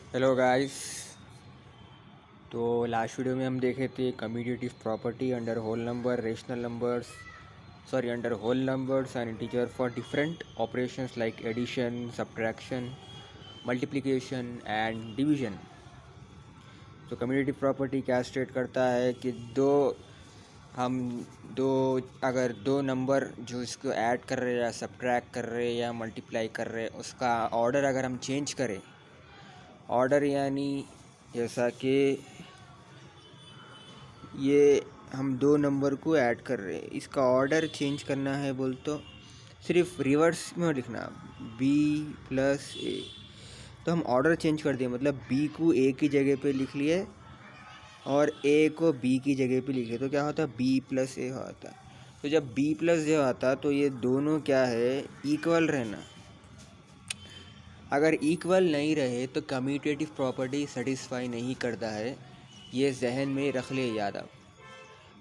Hello guys. तो last video में हम देखे थे commutative property under whole number, rational numbers, under whole numbers and integer for different operations like addition, subtraction, multiplication and division. तो commutative property क्या state करता है कि अगर दो नंबर जो इसको ऐड कर रहे हैं या सब्ट्रैक्ट कर रहे हैं या मल्टीप्लाई कर रहे हैं, उसका ऑर्डर अगर हम चेंज करें, ऑर्डर यानी जैसा कि ये हम दो नंबर को ऐड कर रहे हैं, इसका ऑर्डर चेंज करना है बोल तो सिर्फ रिवर्स में लिखना b प्लस ए। तो हम ऑर्डर चेंज कर दिए, मतलब b को a की जगह पे लिख लिए और a को b की जगह पे लिख लिए, तो क्या होता है b प्लस ए होता है। तो जब b प्लस ए होता तो ये दोनों क्या है, इक्वल रहना। अगर इक्वल नहीं रहे तो कम्यूटेटिव प्रॉपर्टी सेटिस्फाई नहीं करता है, ये जहन में रख ले याद आप।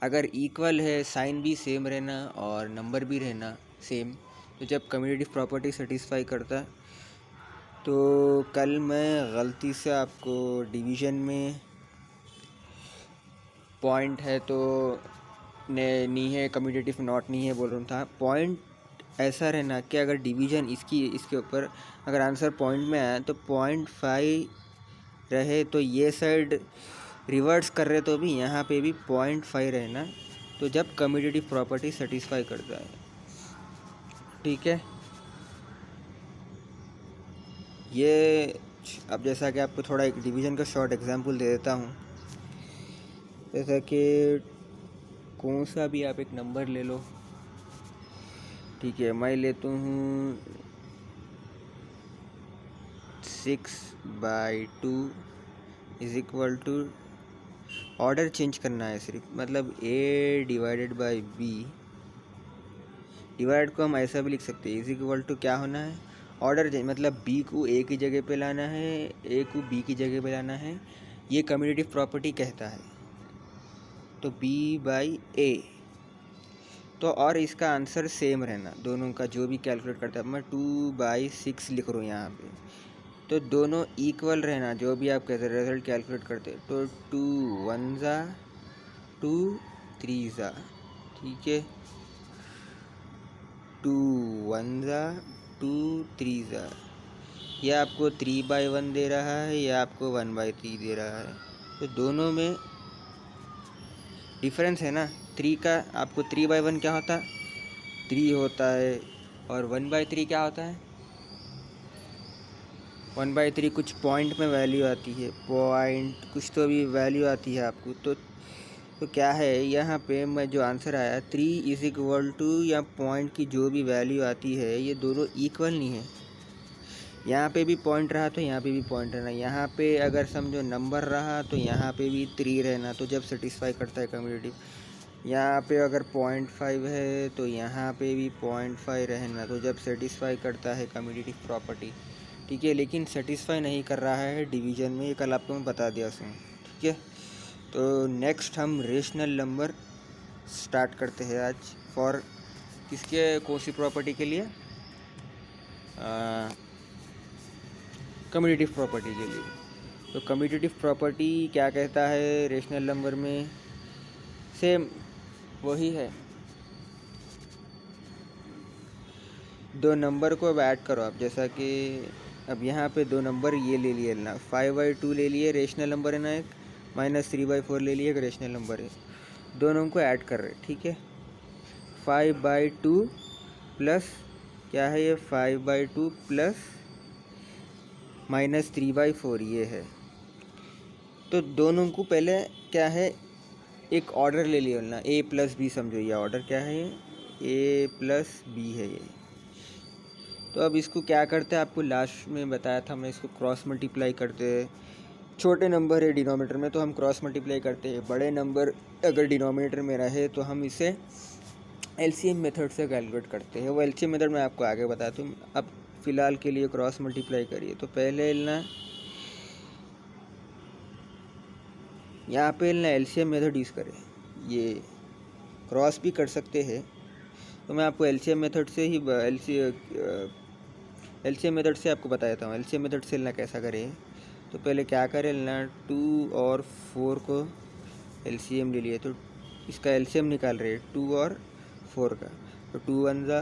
अगर इक्वल है, साइन भी सेम रहना और नंबर भी रहना सेम, तो जब कम्यूटेटिव प्रॉपर्टी सेटिस्फाई करता है। तो कल मैं गलती से आपको डिवीज़न में पॉइंट है तो नहीं है, कम्यूटेटिव नॉट नहीं है बोल रहा था। पॉइंट ऐसा रहना कि अगर डिवीज़न इसके ऊपर अगर आंसर पॉइंट में आया तो 0.5 रहे, तो ये साइड रिवर्स कर रहे तो भी यहाँ पे भी 0.5 रहना। तो जब कम्यूटेटिव प्रॉपर्टी सेटिस्फाई करता है, ठीक है। ये अब जैसा कि आपको थोड़ा एक डिवीज़न का शॉर्ट एग्जांपल दे देता हूँ। जैसा कि कौन सा भी आप एक नंबर ले लो, ठीक है। मैं लेता हूँ 6/2 is equal to, order change करना है सिर्फ, मतलब a divided by b। Divide को हम ऐसा भी लिख सकते हैं, इज इक्वल टू क्या होना है, ऑर्डर चेंज, मतलब b को a की जगह पे लाना है, a को b की जगह पे लाना है। ये कम्यूटेटिव प्रॉपर्टी कहता है। तो b बाई a, तो और इसका आंसर सेम रहना दोनों का, जो भी कैलकुलेट करता है। मैं 2/6 लिख रहा हूँ यहाँ पे, तो दोनों इक्वल रहना जो भी आप कहते रिजल्ट कैलकुलेट करते। तो 2 1 ज़ा 2 3 ज़ा, ठीक है। 2 1 ज़ा 2 3 ज़ा, यह आपको 3/1 दे रहा है, या आपको 1/3 दे रहा है। तो दोनों में डिफरेंस है ना। 3 का आपको 3/1 क्या होता है, 3 होता है, और 1/3 क्या होता है, 1/3 कुछ पॉइंट में वैल्यू आती है, पॉइंट कुछ तो भी वैल्यू आती है आपको। तो क्या है यहाँ पे मैं जो आंसर आया 3 इज इक्वल टू, या पॉइंट की जो भी वैल्यू आती है, ये दोनों इक्वल नहीं है। यहाँ पे भी पॉइंट रहा तो यहाँ पे भी पॉइंट रहना, यहाँ पे अगर समझो नंबर रहा तो यहाँ पे भी 3 रहना। तो जब सेटिस्फाई करता है कम्यूटेटिव, यहाँ पे अगर 0.5 है तो यहाँ पे भी 0.5 रहना। तो जब सेटिस्फाई करता है कम्यूटेटिव प्रॉपर्टी, ठीक है। लेकिन सेटिस्फाई नहीं कर रहा है डिवीज़न में, ये कल आपको मैं बता दिया हूँ, ठीक है। तो नेक्स्ट हम रेशनल नंबर स्टार्ट करते हैं आज, फॉर किसके, कौन सी प्रॉपर्टी के लिए, कम्यूटेटिव प्रॉपर्टी के लिए। तो कम्यूटेटिव प्रॉपर्टी क्या कहता है रेशनल नंबर में, सेम वही है। दो नंबर को अब ऐड करो आप, जैसा कि अब यहाँ पे दो नंबर ये ले लिए ना, 5/2 ले लिए रेशनल नंबर है ना एक, -3/4 ले लिए एक रेशनल नंबर है। दोनों को ऐड कर रहे, ठीक है। 5/2 प्लस क्या है ये, 5/2 प्लस -3/4 ये है। तो दोनों को पहले क्या है, एक ऑर्डर ले लिया ना, a प्लस बी, समझो ये ऑर्डर क्या है, ये a प्लस बी है ये। तो अब इसको क्या करते हैं, आपको लास्ट में बताया था मैं, इसको क्रॉस मल्टीप्लाई करते हैं। छोटे नंबर है डिनोमिनेटर में तो हम क्रॉस मल्टीप्लाई करते हैं, बड़े नंबर अगर डिनोमिनेटर में रहे तो हम इसे एलसीएम मेथड से कैलकुलेट करते हैं। वो एलसीएम मेथड मैं आपको आगे बताता हूँ। अब फ़िलहाल के लिए क्रॉस मल्टीप्लाई करिए। तो पहले ना यहाँ पे ना एलसीएम मेथड यूज़ करें, ये क्रॉस भी कर सकते हैं। तो मैं आपको एलसीएम मेथड से ही एलसीएम मेथड से आपको बता देता हूँ, एलसीएम मेथड से ना कैसा करें। तो पहले क्या करें ना, 2 और 4 को एलसीएम ले लिए, तो इसका एलसीएम निकाल रहे हैं 2 और 4 का। तो 2 1 ज़ा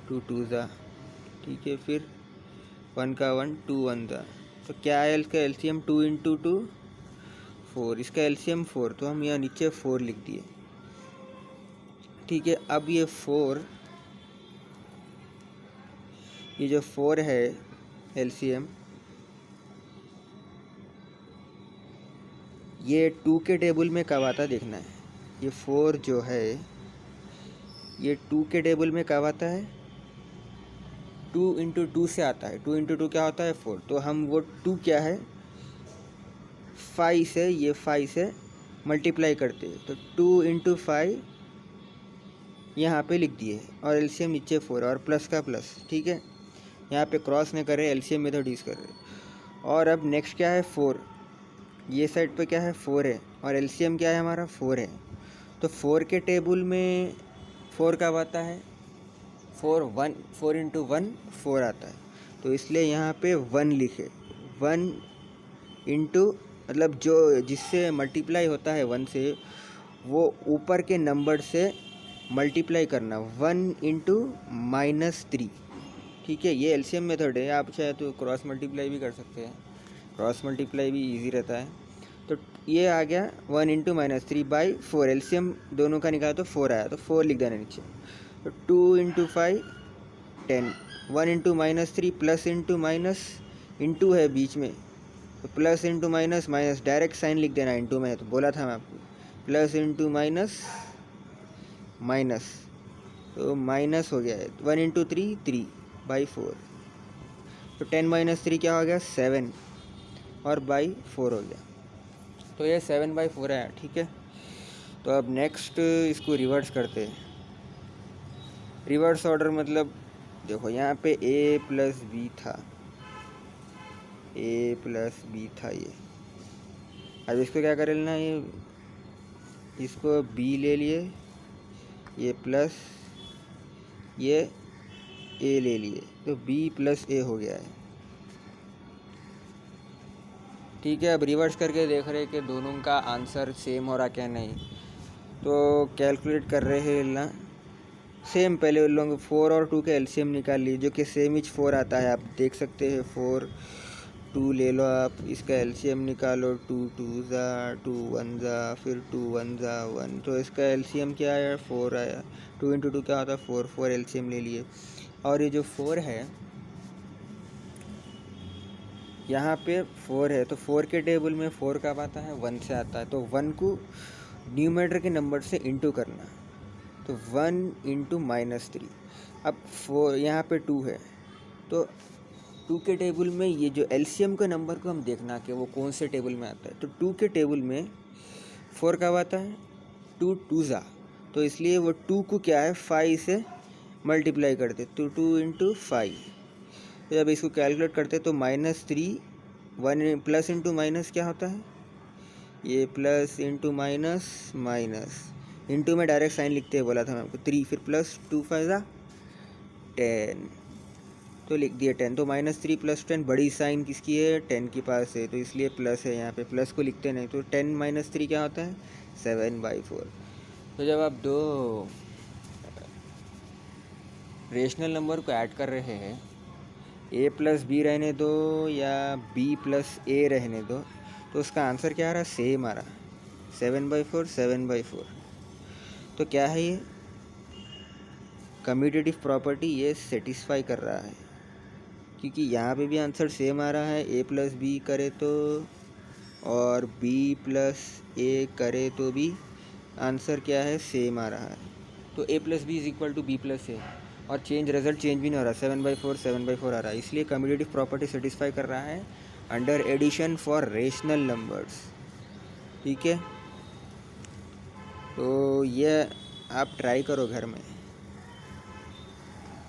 2 2 ज़ा, ठीक है, फिर 1 का 1 2 1 ज़ा। तो क्या है इसका एलसीएम 2 इंटू 2 4, इसका एलसीएम 4, तो हम यहाँ नीचे 4 लिख दिए, ठीक है। अब ये 4, ये जो 4 है एलसीएम, ये 2 के टेबल में कब आता देखना है। ये 4 जो है ये 2 के टेबल में कब आता है, 2 इंटू 2 से आता है। 2 इंटू 2 क्या होता है 4, तो हम वो 2 क्या है 5 से, ये 5 से मल्टीप्लाई करते हैं, तो 2 इंटू 5 यहाँ पे लिख दिए, और एलसीएम नीचे 4 और प्लस का प्लस, ठीक है। यहाँ पे क्रॉस नहीं कर रहे, एलसीएम मेथड यूज़ कर रहे। और अब नेक्स्ट क्या है 4, ये साइड पे क्या है 4 है, और एलसीएम क्या है हमारा 4 है। तो 4 के टेबल में 4 कब आता है, 4 इंटू 1 4 आता है, तो इसलिए यहाँ पे 1 लिखे। 1 इंटू मतलब जो जिससे मल्टीप्लाई होता है 1 से, वो ऊपर के नंबर से मल्टीप्लाई करना, 1 इंटू -3, ठीक है। ये एलसीएम मेथड है, आप चाहे तो क्रॉस मल्टीप्लाई भी कर सकते हैं, क्रॉस मल्टीप्लाई भी इजी रहता है। तो ये आ गया 1 इंटू -3/4, एलसीएम दोनों का निकाला तो 4 आया, तो 4 लिख देना नीचे। तो 2 into 5 10, 1 into -3 plus into minus, into है बीच में, तो plus into minus minus, direct sign लिख देना, इंटू में है तो बोला था मैं आपको, प्लस इंटू माइनस माइनस, तो माइनस हो गया है। 1 इंटू 3 3/4, तो 10 - 3 क्या हो गया 7, और बाई 4 हो गया, तो ये 7/4 है, ठीक है। तो अब नेक्स्ट इसको रिवर्स करते हैं। रिवर्स ऑर्डर मतलब देखो यहाँ पे a प्लस बी था, a प्लस बी था ये। अब इसको क्या कर लेना, ये इसको b ले लिए, ये प्लस ये a ले लिए, तो b प्लस a हो गया है, ठीक है। अब रिवर्स करके देख रहे हैं कि दोनों का आंसर सेम हो रहा क्या नहीं, तो कैलकुलेट कर रहे हैं ना सेम। पहले उन लोग 4 और 2 के एलसीएम निकाल लीजिए, जो कि सेम इच 4 आता है, आप देख सकते हैं। 4 2 ले लो आप, इसका एलसीएम निकालो, 2 2 ज़ा 2 1 ज़ा, फिर 2 1 ज़ा 1, तो इसका एलसीएम क्या आया 4 आया। 2 इंटू 2 क्या होता है 4, 4 एलसीएम ले लिए। और ये जो 4 है यहाँ पे 4 है, तो 4 के टेबल में 4 कब आता है 1 से आता है, तो 1 को न्यूमरेटर के नंबर से इंटू करना, तो 1 इंटू -3। अब 4 यहाँ पे 2 है, तो 2 के टेबल में ये जो एलसीएम के नंबर को हम देखना कि वो कौन से टेबल में आता है। तो 2 के टेबल में 4 कब आता है 2 2 ज़ा, तो इसलिए वो 2 को क्या है 5 से मल्टीप्लाई करते, तो 2 इंटू 5। तो जब इसको कैलकुलेट करते तो -3, 1 प्लस इंटू माइनस क्या होता है, ये plus into minus minus, into में डायरेक्ट साइन लिखते हैं बोला था मैं आपको, 3, फिर प्लस 2 5 ज़ा 10, तो लिख दिया 10। तो -3 + 10 बड़ी साइन किसकी है 10 के पास है, तो इसलिए प्लस है, यहाँ पे प्लस को लिखते नहीं, तो 10 - 3 क्या होता है 7/4। तो जब आप दो रेशनल नंबर को ऐड कर रहे हैं, a प्लस बी रहने दो या b प्लस a रहने दो, तो उसका आंसर क्या आ रहा सेम आ रहा 7/4 7/4। तो क्या है ये कम्यूटेटिव प्रॉपर्टी, ये सेटिस्फाई कर रहा है, क्योंकि यहाँ पे भी आंसर सेम आ रहा है, a प्लस बी करे तो और b प्लस a करे तो भी आंसर क्या है सेम आ रहा है। तो a plus B is equal to b plus a, और रिजल्ट चेंज भी नहीं हो रहा, 7/4 7/4 आ रहा है, इसलिए कम्यूटेटिव प्रॉपर्टी सेटिस्फाई कर रहा है under addition for rational numbers, ठीक है। तो ये आप ट्राई करो घर में,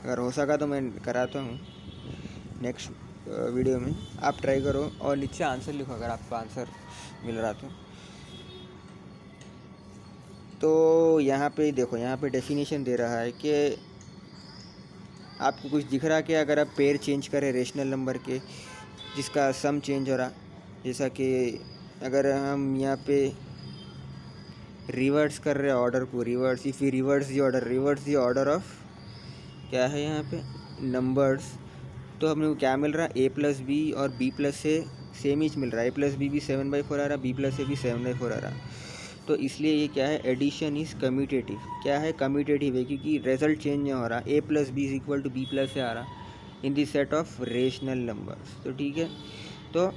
अगर हो सका तो मैं कराता हूँ नेक्स्ट वीडियो में, आप ट्राई करो और नीचे आंसर लिखो अगर आपको आंसर मिल रहा तो यहाँ पे देखो, यहाँ पे डेफिनेशन दे रहा है कि आपको कुछ दिख रहा है कि अगर आप पेयर चेंज करें रेशनल नंबर के, जिसका सम चेंज हो रहा। जैसा कि अगर हम यहाँ पे रिवर्स कर रहे हैं ऑर्डर को, reverse, if you reverse the order of क्या है यहाँ पे नंबर्स, तो हमें क्या मिल रहा है, ए प्लस बी और बी प्लस से सेम ही मिल रहा है। ए प्लस बी भी 7/4 आ रहा, बी प्लस ए भी 7/4 आ रहा। तो इसलिए ये क्या है, एडिशन इज़ कम्यूटेटिव। क्या है, कम्यूटेटिव है क्योंकि रिजल्ट चेंज नहीं हो रहा। A plus B is equal to B plus से आ रहा in the set of rational numbers. तो ठीक है, तो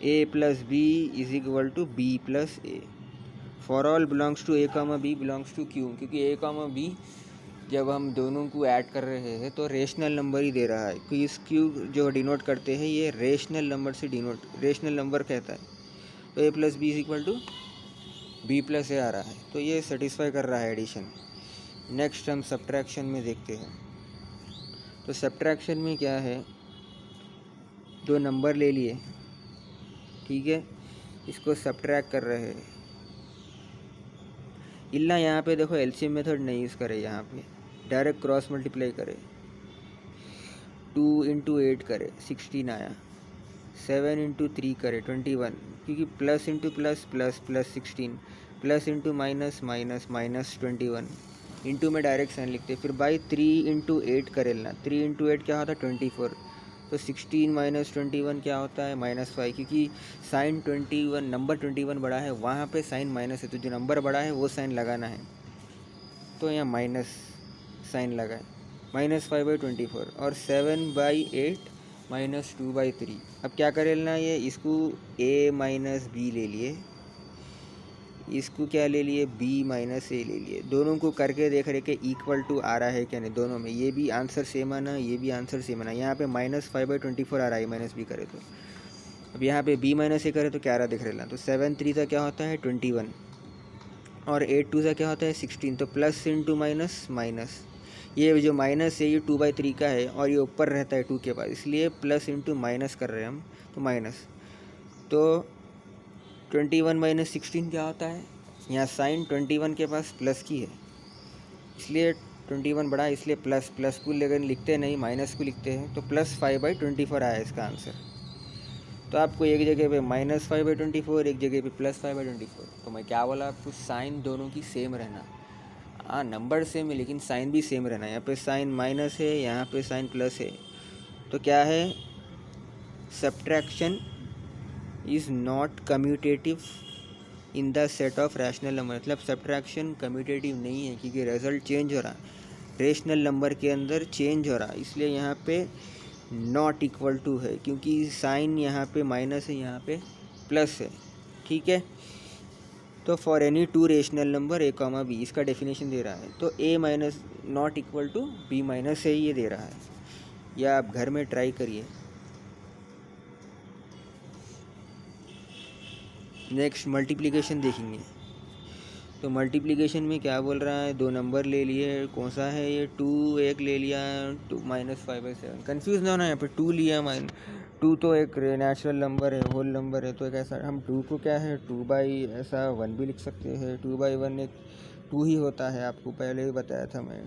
A plus B is equal to B plus A for all belongs to A comma B belongs to Q, क्योंकि A comma B जब हम दोनों को ऐड कर रहे हैं तो रेशनल नंबर ही दे रहा है, क्योंकि इस क्यू जो डिनोट करते हैं ये रेशनल नंबर से डिनोट, रेशनल नंबर कहता है। तो A plus B is equal to B plus A आ रहा है, तो ये सेटिस्फाई कर रहा है एडिशन। नेक्स्ट हम सब्ट्रैक्शन में देखते हैं। तो सब्ट्रैक्शन में क्या है, दो नंबर ले लिए, ठीक है, इसको सब्ट्रैक्ट कर रहे हैं। इल्ला यहाँ पे देखो एलसीएम मेथड नहीं यूज़ करे, यहाँ पे डायरेक्ट क्रॉस मल्टीप्लाई करे। 2 × 8 करे 16 आया, 7 × 3 करे 21, क्योंकि plus into plus plus plus 16, plus into minus minus minus 21, into में डायरेक्ट साइन लिखते। फिर बाई 3 × 8 करे लेना, 3 × 8 क्या होता है 24, तो 16 माइनस 21 क्या होता है -5, क्योंकि साइन 21 नंबर 21 बड़ा है, वहाँ पे साइन माइनस है, तो जो नंबर बड़ा है वो साइन लगाना है, तो यहाँ माइनस साइन लगाए, -5/24 और 7/8 -2/3। अब क्या कर लेना, ये इसको a माइनस बी ले लिए, इसको क्या ले लिए b माइनस ए ले लिए, दोनों को करके देख रहे कि इक्वल टू आ रहा है क्या नहीं, दोनों में ये भी आंसर सेम आना, ये भी आंसर सेम आना। यहाँ पे -5/24 आ रहा है माइनस बी करे तो, अब यहाँ पे b माइनस ए करे तो क्या आ रहा दिख रहा, तो 7 3 का क्या होता है 21 और 8 2 का क्या होता है 16, तो प्लस इंटू माइनस माइनस, ये जो माइनस है ये 2/3 का है और ये ऊपर रहता है 2 के पास, इसलिए प्लस इंटू माइनस कर रहे हैं हम, तो माइनस, तो 21 - 16 क्या होता है, यहाँ साइन 21 के पास प्लस की है, इसलिए 21 बड़ा है, इसलिए प्लस, प्लस को लेकर लिखते नहीं माइनस को लिखते हैं, तो +5/24 आया इसका आंसर। तो आपको एक जगह पे -5/24, एक जगह पे +5/24, तो मैं क्या बोला आपको, साइन दोनों की सेम रहना। हाँ नंबर सेम है लेकिन साइन भी सेम रहना, यहाँ पे साइन माइनस है, यहाँ पे साइन प्लस है, तो क्या है, subtraction is not commutative in the set of rational number, मतलब सब्ट्रैक्शन कम्यूटेटिव नहीं है क्योंकि रिजल्ट चेंज हो रहा, रेशनल नंबर के अंदर चेंज हो रहा, इसलिए यहाँ पे नॉट इक्वल टू है, क्योंकि साइन यहाँ पे माइनस है, यहाँ पे प्लस है, ठीक है। तो for any two rational number a, b, इसका डेफिनेशन दे रहा है, तो a minus not equal to b minus A ये दे रहा है, या आप घर में ट्राई करिए। नेक्स्ट मल्टीप्लिकेशन देखेंगे। तो मल्टीप्लिकेशन में क्या बोल रहा है, दो नंबर ले लिए, कौन सा है ये, 2 एक ले लिया, 2 -5/7, कन्फ्यूज़ ना होना, यहाँ पे 2 लिया, 2 तो एक नेचुरल नंबर है, होल नंबर है, तो एक ऐसा हम 2 को क्या है 2/1 भी लिख सकते हैं, 2/1 एक 2 ही होता है, आपको पहले ही बताया था मैं,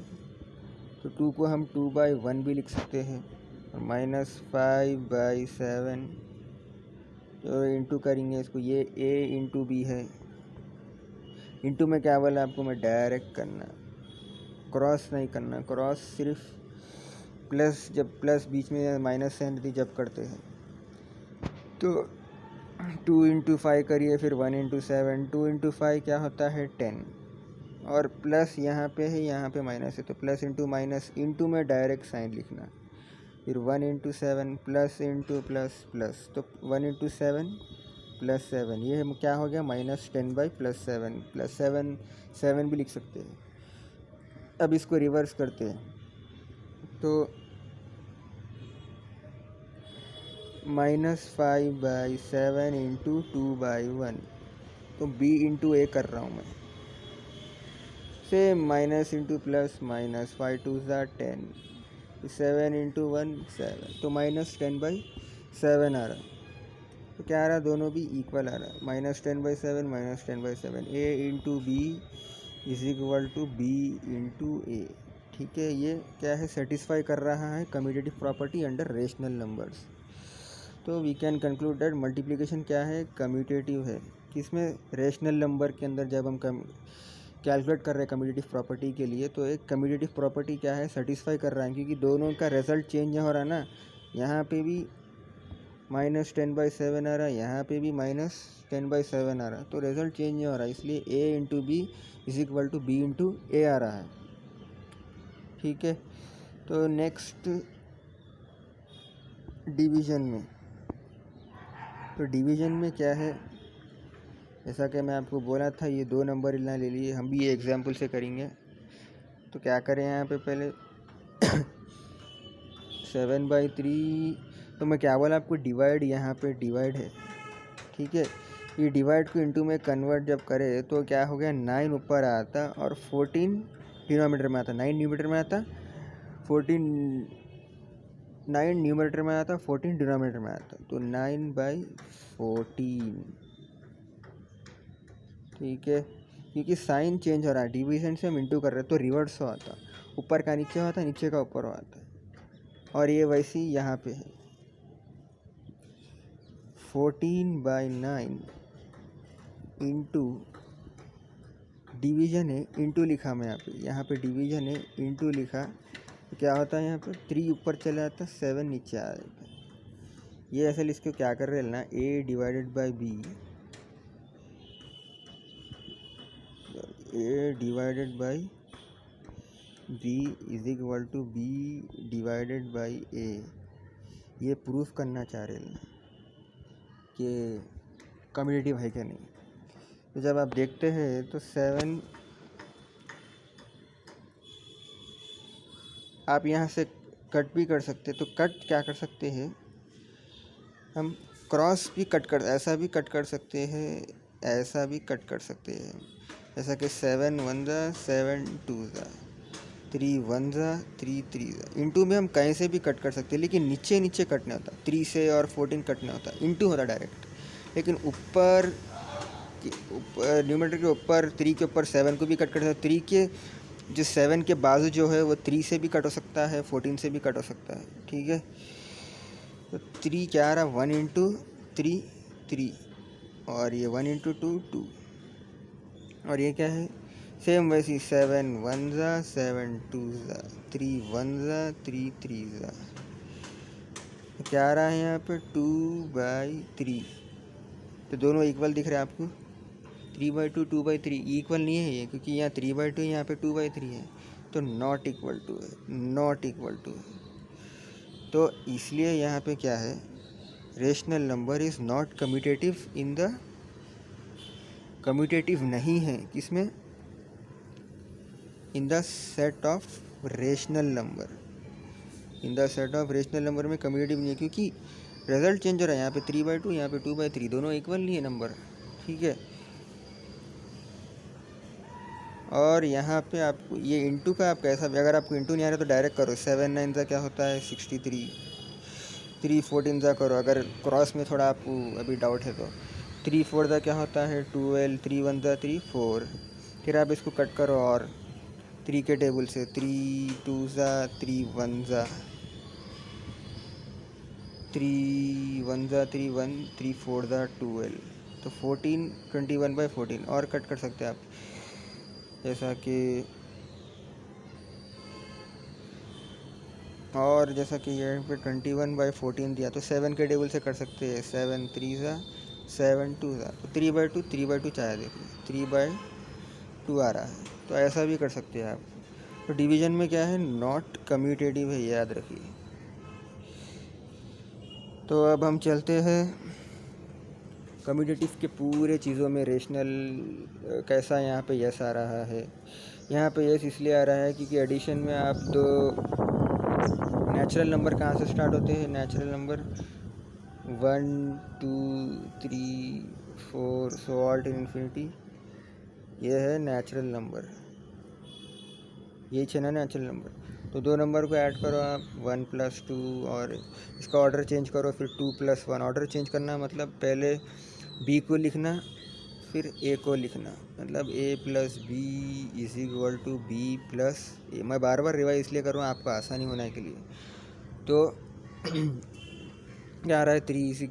तो 2 को हम 2/1 भी लिख सकते हैं, और -5/7 तो इंटू करेंगे इसको, ये a × b है, इंटू में क्या बोला आपको, मैं डायरेक्ट करना, क्रॉस नहीं करना, क्रॉस सिर्फ प्लस, जब प्लस बीच में माइनस साइन रहती जब करते हैं, तो 2 × 5 करिए, फिर 1 × 7, 2 × 5 क्या होता है 10, और प्लस यहाँ पे है, यहाँ पे माइनस है, तो प्लस इंटू माइनस, इंटू में डायरेक्ट साइन लिखना, फिर 1 × 7 प्लस इंटू प्लस प्लस, तो 1 × 7 +7, ये क्या हो गया -10/+7, +7 7 भी लिख सकते हैं। अब इसको रिवर्स करते हैं, तो -5/7 × 2/1, तो b × a कर रहा हूँ मैं, same minus into plus minus, 5 2 10, 7 × 1 7, तो -10/7 आ रहा, तो क्या आ रहा, दोनों भी इक्वल आ रहा, -10/7 -10/7, a × b is equal to b × a, ठीक है। ये क्या है, सेटिस्फाई कर रहा है commutative property under rational numbers. तो we can conclude that multiplication क्या है, कम्यूटेटिव है। किसमें, रेशनल नंबर के अंदर जब हम कैलकुलेट कर रहे हैं कम्यूटेटिव प्रॉपर्टी के लिए, तो एक कम्यूटेटिव प्रॉपर्टी क्या है, सेटिस्फाई कर रहा है, क्योंकि दोनों का रिजल्ट चेंज हो रहा है ना। यहाँ पे भी -10/7 आ रहा है, यहाँ पे भी -10/7 आ रहा है, तो रिजल्ट चेंज नहीं हो रहा है, इसलिए a into B is equal to B into A आ रहा है। ठीक है, तो नेक्स्ट डिवीज़न में, तो डिवीज़न में क्या है, जैसा कि मैं आपको बोला था ये 2 नंबर इतना ले लिए, हम भी ये एग्जाम्पल से करेंगे। तो क्या करें यहाँ पे पहले 7/3, तो मैं क्या बोला आपको, डिवाइड, यहाँ पे डिवाइड है। ठीक है, ये डिवाइड को इनटू में कन्वर्ट जब करे तो क्या हो गया, 9 ऊपर आता और 14 डिनोमीटर में आता, 9 न्यूमीटर में आता, 9 न्यूमीटर में आता, 14 डिनोमीटर में आता, तो 9/14। ठीक है, क्योंकि साइन चेंज हो रहा है, डिवीजन से हम इंटू कर रहे हैं तो रिवर्स हो आता, ऊपर का नीचे होता, नीचे का ऊपर हो आता, और ये वैसे ही यहाँ पे है 14/9 इंटू, डिवीज़न है, इंटू लिखा मैं यहाँ पे डिवीज़न है, इंटू लिखा, तो क्या होता है यहाँ पे 3 ऊपर चला जाता, 7 नीचे आ जाता। ये असल इसको क्या कर रहे हैं ना, a divided by B, a divided by B is equal to B divided by a, ये प्रूफ करना चाह रहे हैं कि कम्यूटेटिव है क्या नहीं। तो जब आप देखते हैं तो 7, आप यहाँ से कट भी कर सकते हैं, तो कट क्या कर सकते हैं हम, क्रॉस भी कट कर, ऐसा भी कट कर सकते हैं, ऐसा भी कट कर सकते हैं, जैसा कि 7 1 7 2 3 1 3 3 इंटू में हम कहीं से भी कट कर सकते हैं, लेकिन नीचे नीचे कट नहीं होता, 3 से और 14 कट नहीं होता, इंटू होता डायरेक्ट। लेकिन ऊपर न्यूमरेटर के ऊपर 3 के ऊपर 7 को भी कट कर सकते, 3 के जो 7 के बाजू जो है वो 3 से भी कट हो सकता है, 14 से भी कट हो सकता है। ठीक है, तो 3 क्या आ रहा, 1 इंटू 3 3, और ये 1 इंटू 2 2, और ये क्या है सेम वैसी 7 1 7 2 3 1 3 3 तो क्या आ रहा है यहाँ पे 2/3, तो दोनों इक्वल दिख रहे हैं आपको, 3/2 2/3 इक्वल नहीं है ये, क्योंकि यहाँ 3/2 यहाँ पे 2/3 है, तो नॉट इक्वल टू है, नॉट इक्वल टू है। तो इसलिए यहाँ पे क्या है, rational number is not commutative in the, commutative नहीं है किसमें, in the set of rational number, in the set of rational number में कम्यूटेटिव नहीं है, क्योंकि रिजल्ट चेंज हो रहा है, यहाँ पे 3/2 यहाँ पे 2/3, दोनों इक्वल नहीं है नंबर। ठीक है, और यहाँ पे आपको ये इंटू का आप कैसा भी, अगर आपको इंटू नहीं आ रहा तो डायरेक्ट करो, 7 9 का क्या होता है 63, 3 14 का करो, अगर क्रॉस में थोड़ा आपको अभी डाउट है तो 3 4 का क्या होता है 12, 3 1 3 4, फिर आप इसको कट करो और 3 के टेबल से 3 2 3 1 3 1 3 1 3 4 12, तो 14 21/14, और कट कर सकते हैं आप, जैसा कि, और जैसा कि यहाँ पे 21/14 दिया, तो 7 के टेबल से कर सकते हैं, 7 3 7 2 तो 3/2 3/2 चाहे देखिए 3/2 आ रहा है, तो ऐसा भी कर सकते हैं आप। तो डिवीज़न में क्या है, नॉट कम्यूटेटिव है, याद रखिए। तो अब हम चलते हैं कम्यूटेटिव के पूरे चीज़ों में, रेशनल कैसा यहाँ पे यस आ रहा है, यहाँ पे यस इसलिए आ रहा है क्योंकि एडिशन में आप तो नेचुरल नंबर कहाँ से स्टार्ट होते हैं, natural number 1 2 3 4 so all till infinity, ये है नेचुरल नंबर, यही है ना नेचुरल नंबर। तो 2 नंबर को ऐड करो आप 1 + 2, और इसका ऑर्डर चेंज करो, फिर 2 + 1, ऑर्डर चेंज करना मतलब पहले b को लिखना फिर a को लिखना, मतलब a + b = b + a। मैं बार बार रिवाइज इसलिए कर रहा हूँ आपको आसानी होने के लिए। तो क्या आ रहा है 3 = 3,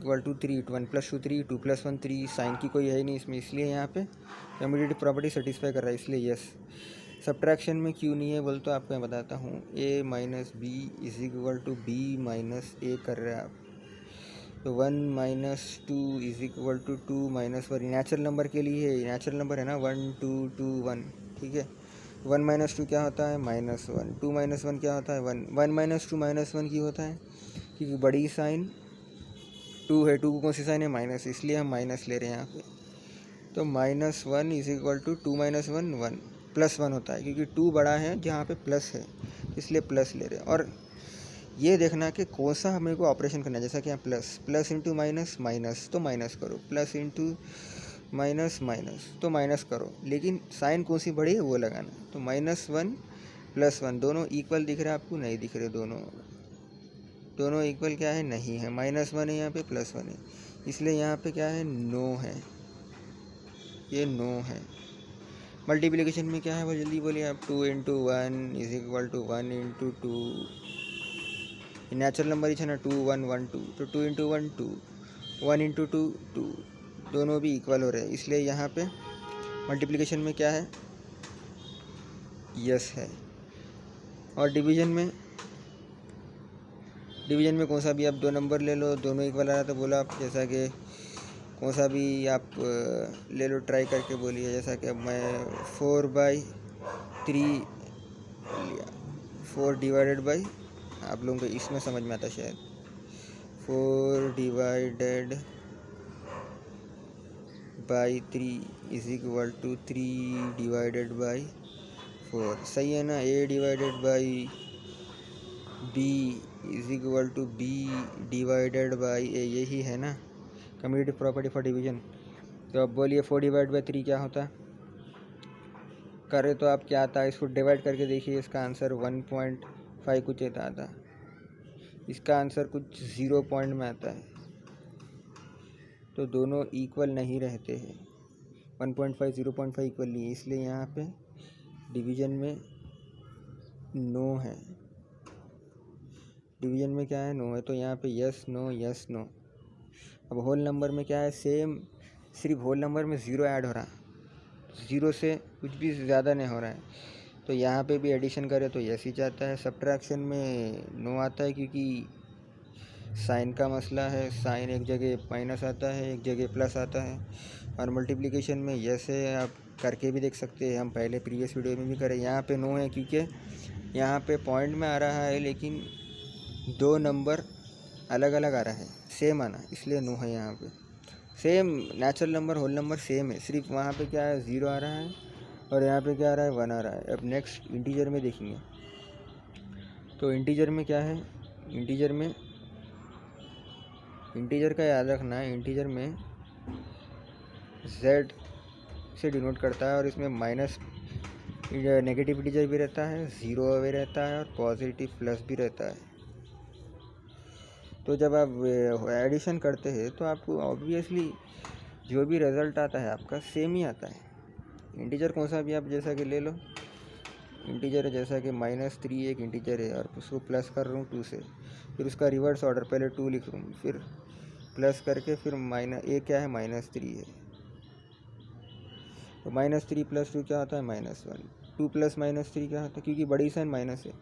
1 + 2 3, 2 + 1 3, साइन की कोई है ही नहीं इसमें, इसलिए यहाँ पे कम्यूटेटिव प्रॉपर्टी सेटिस्फाई कर रहा है, इसलिए यस। सब्ट्रैक्शन में क्यों नहीं है बोल तो आपको मैं बताता हूँ। a - b = b - a कर रहे हैं आप, तो 1 - 2 = 2 - 1 नेचुरल नंबर के लिए है, नेचुरल नंबर है ना 1 2 2 1, ठीक है। 1 - 2 क्या होता है -1, 2 - 1 क्या होता है 1, 1 - 2 -1 क्यों होता है, क्योंकि बड़ी साइन 2 है, 2 को कौन सी साइन है माइनस, इसलिए हम माइनस ले रहे हैं यहाँ पे। तो -1 = 2 - 1 1 +1 होता है, क्योंकि 2 बड़ा है जहाँ पे प्लस है, इसलिए प्लस ले रहे हैं। और ये देखना कि कौन सा हमें को ऑपरेशन करना है, जैसा कि यहाँ प्लस इंटू माइनस माइनस तो माइनस करो, प्लस इंटू माइनस माइनस तो माइनस करो, लेकिन साइन कौन सी बड़ी है वो लगाना। तो -1 +1 दोनों इक्वल दिख रहे हैं आपको, नहीं दिख रहे, दोनों इक्वल क्या है, नहीं है। -1 है यहाँ पे, +1 है, इसलिए यहाँ पे क्या है, नो है, ये नो है। मल्टीप्लिकेशन में क्या है वो जल्दी बोलिए आप, 2 × 1 = 1 × 2, नेचुरल नंबर ही है ना, 2 1 1 2, तो 2 × 1 2, 1 × 2 2, दोनों भी इक्वल हो रहे हैं, इसलिए यहाँ पे मल्टीप्लिकेशन में क्या है, यस है। और डिवीजन में कौन सा भी आप दो नंबर ले लो, दोनों इक्वल आ रहा तो बोला आप, जैसा कि कौन सा भी आप ले लो, ट्राई करके बोलिए। जैसा कि अब मैं 4/3 लिया, 4 / आप लोगों को इसमें समझ में आता शायद, 4 / 3 = 3/4, सही है ना। a / b = b/a, यही है ना कम्यूटेटिव प्रॉपर्टी फॉर डिवीजन। तो अब बोलिए 4/3 क्या होता है, करे तो आप क्या आता है, इसको डिवाइड करके देखिए, इसका आंसर 1.5 कुछ आता था, इसका आंसर कुछ 0 पॉइंट में आता है, तो दोनों इक्वल नहीं रहते हैं, 1.5 0.5 इक्वल नहीं है, इसलिए यहाँ पे डिवीजन में नो है। डिवीजन में क्या है, नो है, तो यहाँ पे यस नो यस नो। अब होल नंबर में क्या है, सेम, सिर्फ होल नंबर में 0 ऐड हो रहा, 0 से कुछ भी ज़्यादा नहीं हो रहा है, तो यहाँ पे भी एडिशन करें तो यस ही जाता है। सब्ट्रैक्शन में नो आता है, क्योंकि साइन का मसला है, साइन एक जगह माइनस आता है, एक जगह प्लस आता है। और मल्टीप्लिकेशन में यस है, आप करके भी देख सकते हैं, हम पहले प्रीवियस वीडियो में भी करें। यहाँ पे नो है, क्योंकि यहाँ पे पॉइंट में आ रहा है, लेकिन दो नंबर अलग अलग आ रहा है, सेम आना, इसलिए नो है यहाँ पे। Same natural number whole number same है, सिर्फ वहाँ पे क्या है 0 आ रहा है, और यहाँ पे क्या आ रहा है 1 आ रहा है। अब नेक्स्ट इंटीजर में देखेंगे, तो इंटीजर में क्या है, इंटीजर का याद रखना है, इंटीजर में z से डिनोट करता है, और इसमें माइनस नेगेटिव इंटीजर भी रहता है, 0 भी रहता है, और पॉजिटिव प्लस भी रहता है। तो जब आप एडिशन करते हैं तो आपको ऑब्वियसली जो भी रिज़ल्ट आता है आपका सेम ही आता है। इंटीजर कौन सा भी आप जैसा कि ले लो, इंटीजर है, जैसा कि -3 एक इंटीजर है, और उसको प्लस कर रहा हूँ 2 से, फिर उसका रिवर्स ऑर्डर, पहले 2 लिख रहा हूँ, फिर प्लस करके, फिर ए क्या है -3 है, तो -3 + 2 क्या होता है -1, 2 + -3 क्या होता है, क्योंकि बड़ी साइन माइनस है,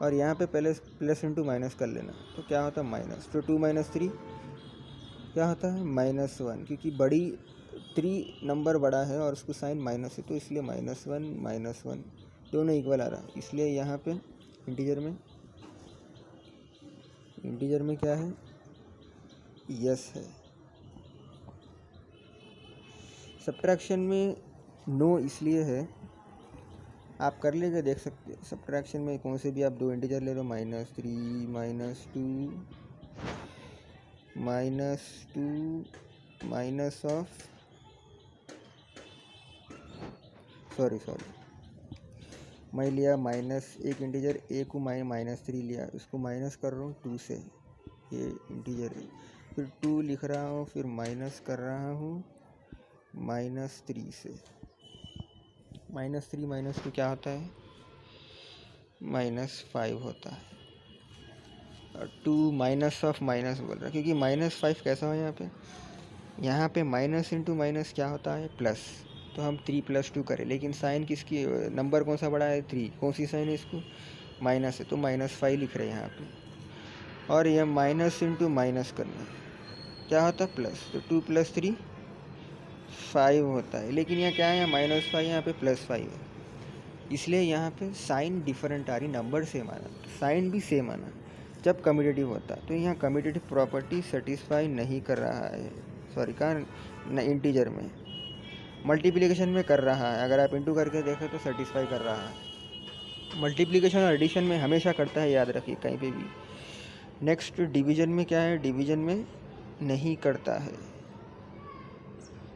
और यहाँ पे पहले प्लस इंटू माइनस कर लेना, तो क्या होता है माइनस, तो 2 - 3 क्या होता है -1, क्योंकि बड़ी 3 नंबर बड़ा है और उसको साइन माइनस है, तो इसलिए -1 दोनों इक्वल आ रहा है, इसलिए यहाँ पे इंटीजर में क्या है, यस है। सब्ट्रैक्शन में नो इसलिए है, आप कर लेके देख सकते हैं। सब्ट्रैक्शन में कौन से भी आप दो इंटीजर ले लो, -3 -2 माइनस ऑफ सॉरी मैं लिया एक इंटीजर ए को -3 लिया, उसको माइनस कर रहा हूँ 2 से, ये इंटीजर है, फिर 2 लिख रहा हूँ, फिर माइनस कर रहा हूँ -3 से, -3 - 2 क्या होता है, -5 होता है। टू माइनस ऑफ माइनस बोल रहा है, क्योंकि -5 कैसा हो यहाँ पे माइनस इंटू माइनस क्या होता है प्लस, तो हम 3 + 2 करें, लेकिन साइन किसकी, नंबर कौन सा बड़ा है 3, कौन सी साइन है इसको माइनस है, तो -5 लिख रहे हैं यहाँ पे। और यह माइनस इंटू माइनस करना क्या होता है प्लस, तो 2 + 3 5 होता है, लेकिन यहाँ क्या है, यहाँ -5 यहाँ पे +5 है, इसलिए यहाँ पे साइन डिफरेंट आ रही, नंबर सेम आना, साइन भी सेम आना जब कम्यूटेटिव होता है। तो यहाँ कम्यूटेटिव प्रॉपर्टी सेटिस्फाई नहीं कर रहा है, सॉरी कहाँ इंटीजर में, मल्टीप्लिकेशन में कर रहा है। अगर आप इंटू करके देखें तो सेटिस्फाई कर रहा है, मल्टीप्लिकेशन और एडिशन में हमेशा करता है, याद रखिए कहीं पे भी। नेक्स्ट डिवीजन में क्या है, डिवीजन में नहीं करता है,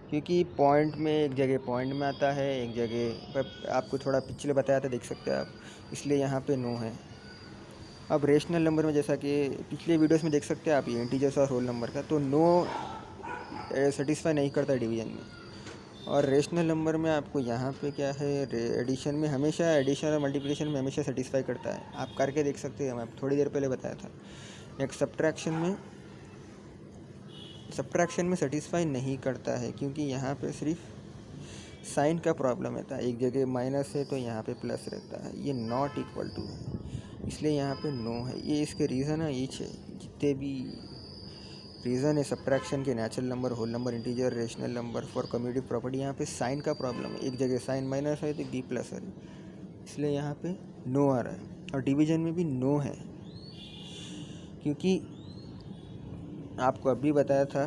क्योंकि पॉइंट में एक जगह पॉइंट में आता है, एक जगह पर आपको थोड़ा पिछले बताया था, देख सकते हैं आप, इसलिए यहाँ पे नो है। अब रेशनल नंबर में जैसा कि पिछले वीडियोस में देख सकते हैं आप, ये इंटीजर्स और होल नंबर का, तो नो सेटिस्फाई नहीं करता डिवीजन में। और रेशनल नंबर में आपको यहाँ पे क्या है, एडिशन में हमेशा, एडिशन और मल्टीप्लिकेशन में हमेशा सेटिस्फाई करता है, आप करके देख सकते हैं, मैं थोड़ी देर पहले बताया था। एक सब्ट्रैक्शन में सेटिस्फाई नहीं करता है, क्योंकि यहाँ पे सिर्फ साइन का प्रॉब्लम रहता है, एक जगह माइनस है तो यहाँ पे प्लस रहता है, ये नॉट इक्वल टू है, इसलिए यहाँ पे नो है। ये इसके रीज़न है, ये जितने भी रीज़न है सब्ट्रैक्शन के, natural number, whole number, integer, rational number, for commutative property, यहाँ पे साइन का प्रॉब्लम है, एक जगह साइन माइनस है तो बी प्लस है, इसलिए यहाँ पे नो आ रहा है। और डिवीजन में भी नो है, क्योंकि आपको अभी बताया था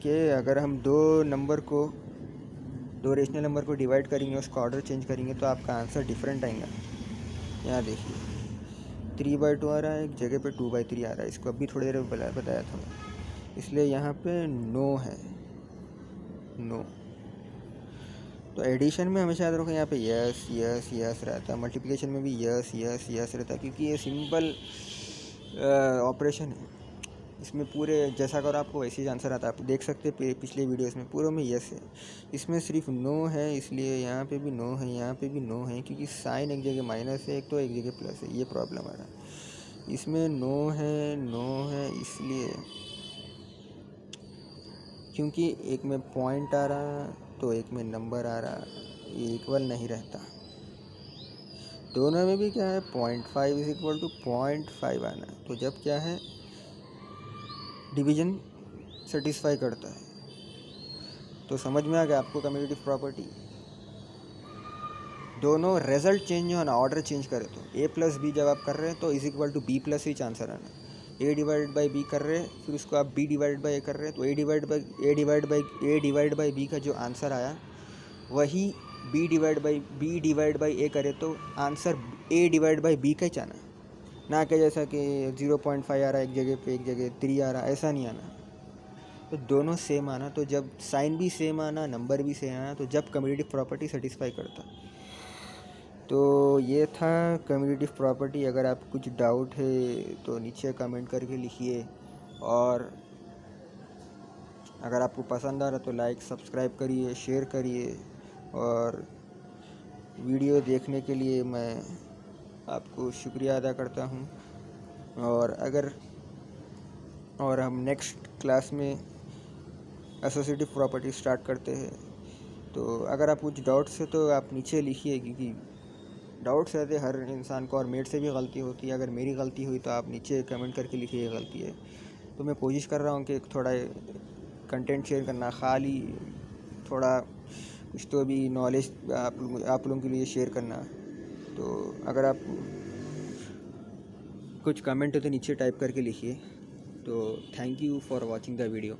कि अगर हम दो रेशनल नंबर को डिवाइड करेंगे, उसका ऑर्डर चेंज करेंगे, तो आपका आंसर डिफरेंट आएगा। यहाँ देखिए 3/2 आ रहा है, एक जगह पे 2/3 आ रहा है, इसको अभी थोड़ी देर बताया था, इसलिए यहाँ पे नो है, नो। तो एडिशन में हमेशा याद रखो, यहाँ पे यस यस यस रहता है, मल्टीप्लिकेशन में भी यस यस यस रहता है, क्योंकि ये सिंपल ऑपरेशन है, इसमें पूरे जैसा अगर आपको वैसे ही आंसर आता है, आप देख सकते हैं पिछले वीडियोस में पूरों में यस है, इसमें सिर्फ नो है, इसलिए यहाँ पे भी नो है, यहाँ पे भी नो है, क्योंकि साइन एक जगह माइनस है, एक तो एक जगह प्लस है, ये प्रॉब्लम आ रहा है। इसमें नो है इसलिए क्योंकि एक में पॉइंट आ रहा तो एक में नंबर आ रहा, ये इक्वल नहीं रहता। दोनों में भी क्या है, 0.5 = 0.5 आना, तो जब क्या है डिवीजन सेटिस्फाई करता है। तो समझ में आ गया आपको कम्यूटेटिव प्रॉपर्टी। दोनों रिजल्ट चेंज होना, ऑर्डर चेंज करें तो a + b जब आप कर रहे हैं तो = b + h आंसर आना, a/b कर रहे हैं, फिर उसको आप b/a कर रहे हैं, तो a/b का जो आंसर आया वही b/a करे तो आंसर a/b का ही आना, ना कि जैसा कि 0.5 आ रहा है एक जगह पे, एक जगह 3 आ रहा, ऐसा नहीं आना। तो दोनों सेम आना, तो जब साइन भी सेम आना, नंबर भी सेम आना, तो जब कम्यूटेटिव प्रॉपर्टी सेटिस्फाई करता। तो ये था कम्यूटेटिव प्रॉपर्टी। अगर आप कुछ डाउट है तो नीचे कमेंट करके लिखिए, और अगर आपको पसंद आ रहा तो लाइक सब्सक्राइब करिए, शेयर करिए, और वीडियो देखने के लिए मैं आपको शुक्रिया अदा करता हूँ। और हम नेक्स्ट क्लास में एसोसिएटिव प्रॉपर्टी स्टार्ट करते हैं। तो अगर आप कुछ डाउट्स है तो आप नीचे लिखिए, क्योंकि डाउट्स रहते हर इंसान को, और मेरे से भी गलती होती है। अगर मेरी गलती हुई तो आप नीचे कमेंट करके लिखिए गलती है। तो मैं कोशिश कर रहा हूँ कि थोड़ा कंटेंट शेयर करना, खाली थोड़ा कुछ तो भी नॉलेज आप लोगों के लिए शेयर करना। तो अगर आप कुछ कमेंट है तो नीचे टाइप करके लिखिए। तो thank you for watching the video.